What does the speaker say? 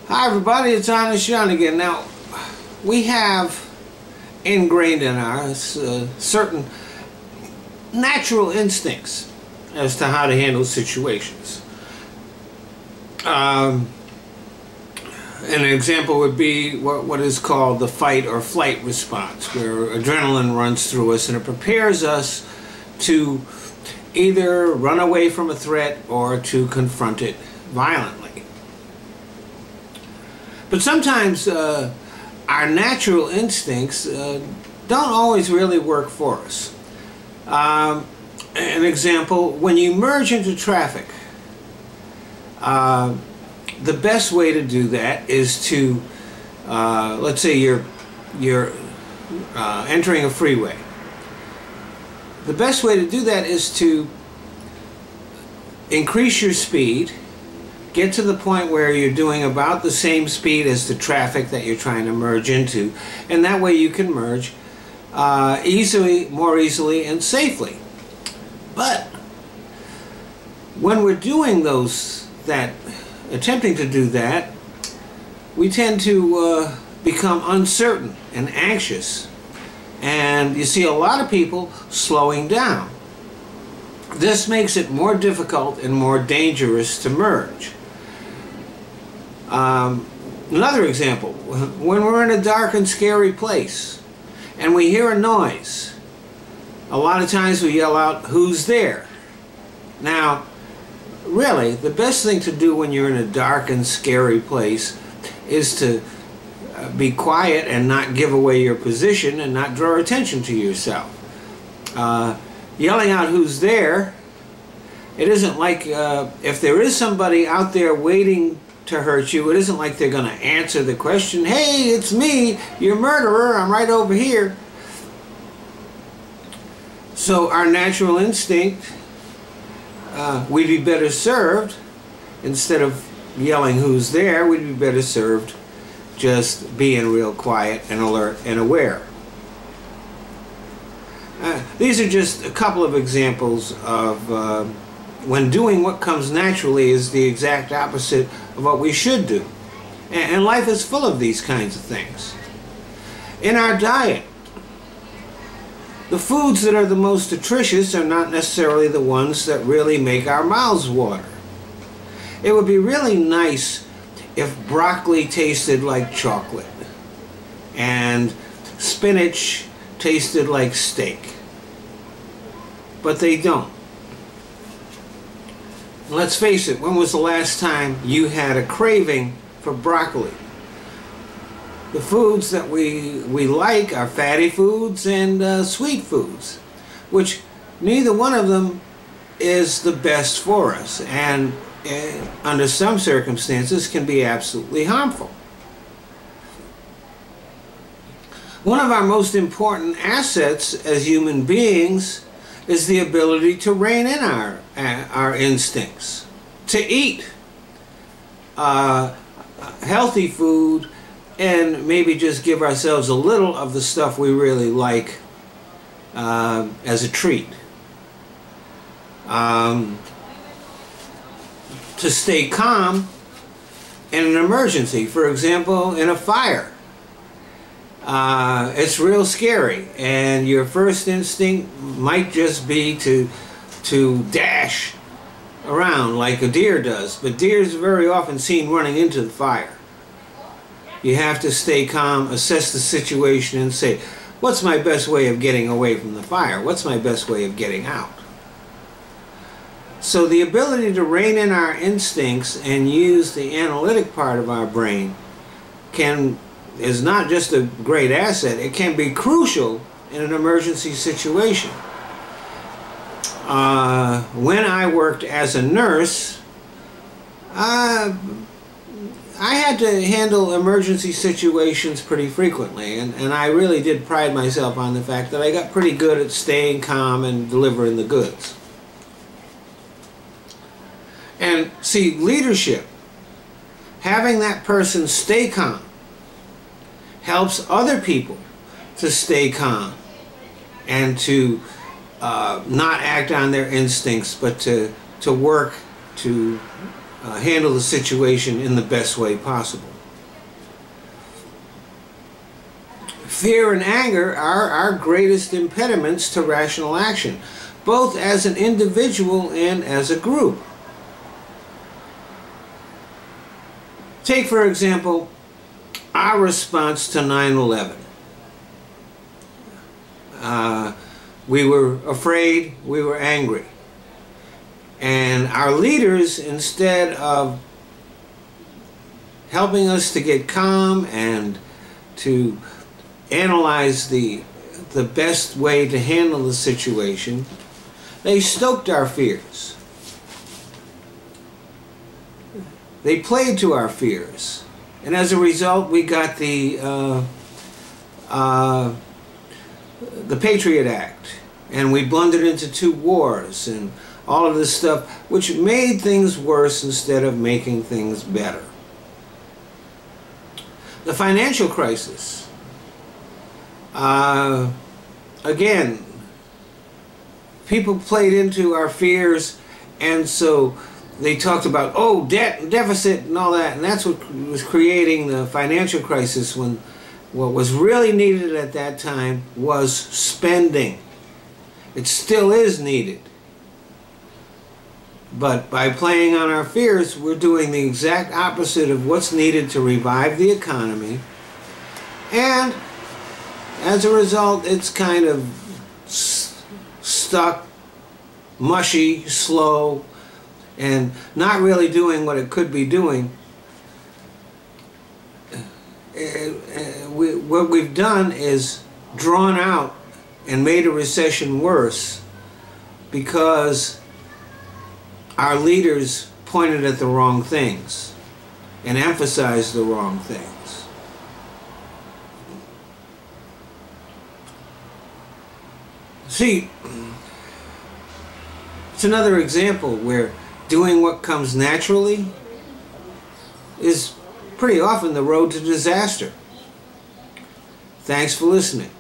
Hi everybody, it's Honest John again. Now, we have ingrained in us certain natural instincts as to how to handle situations. An example would be what is called the fight or flight response, where adrenaline runs through us and it prepares us to either run away from a threat or to confront it violently. But sometimes our natural instincts don't always really work for us. An example, when you merge into traffic, the best way to do that is to, let's say you're entering a freeway. The best way to do that is to increase your speed, get to the point where you're doing about the same speed as the traffic that you're trying to merge into, and that way you can merge more easily and safely. But when we're doing attempting to do that, we tend to become uncertain and anxious, and you see a lot of people slowing down. This makes it more difficult and more dangerous to merge. Another example, when we're in a dark and scary place and we hear a noise, a lot of times we yell out, "Who's there?" Now, really, the best thing to do when you're in a dark and scary place is to be quiet and not give away your position and not draw attention to yourself. Yelling out "Who's there?" it isn't like if there is somebody out there waiting to hurt you, it isn't like they're going to answer the question, "Hey, it's me, your murderer, I'm right over here." So our natural instinct, we'd be better served, instead of yelling "Who's there?" we'd be better served just being real quiet and alert and aware. These are just a couple of examples of when doing what comes naturally is the exact opposite of what we should do. And life is full of these kinds of things. In our diet, the foods that are the most nutritious are not necessarily the ones that really make our mouths water. It would be really nice if broccoli tasted like chocolate and spinach tasted like steak, but they don't. Let's face it, when was the last time you had a craving for broccoli? The foods that we like are fatty foods and sweet foods, which neither one of them is the best for us, and under some circumstances can be absolutely harmful. One of our most important assets as human beings is the ability to rein in our instincts, to eat healthy food and maybe just give ourselves a little of the stuff we really like as a treat. To stay calm in an emergency, for example, in a fire. It's real scary, and your first instinct might just be to dash around like a deer does, but deers are very often seen running into the fire. You have to stay calm, assess the situation, and say, what's my best way of getting away from the fire? What's my best way of getting out? So the ability to rein in our instincts and use the analytic part of our brain is not just a great asset, it can be crucial in an emergency situation. When I worked as a nurse, I had to handle emergency situations pretty frequently, and I really did pride myself on the fact that I got pretty good at staying calm and delivering the goods. And see, leadership, having that person stay calm, helps other people to stay calm and to not act on their instincts, but to work to handle the situation in the best way possible. Fear and anger are our greatest impediments to rational action, both as an individual and as a group. Take, for example, our response to 9/11. We were afraid, we were angry. And our leaders, instead of helping us to get calm and to analyze the best way to handle the situation, they stoked our fears. They played to our fears. And as a result, we got the Patriot Act. And we blundered into 2 wars and all of this stuff, which made things worse instead of making things better. The financial crisis. Again, people played into our fears, and so they talked about, oh, debt and deficit and all that, and that's what was creating the financial crisis, when what was really needed at that time was spending. It still is needed. But by playing on our fears, we're doing the exact opposite of what's needed to revive the economy. And as a result, it's kind of stuck, mushy, slow, and not really doing what it could be doing. What we've done is drawn out and made a recession worse because our leaders pointed at the wrong things and emphasized the wrong things. See, it's another example where doing what comes naturally is pretty often the road to disaster. Thanks for listening.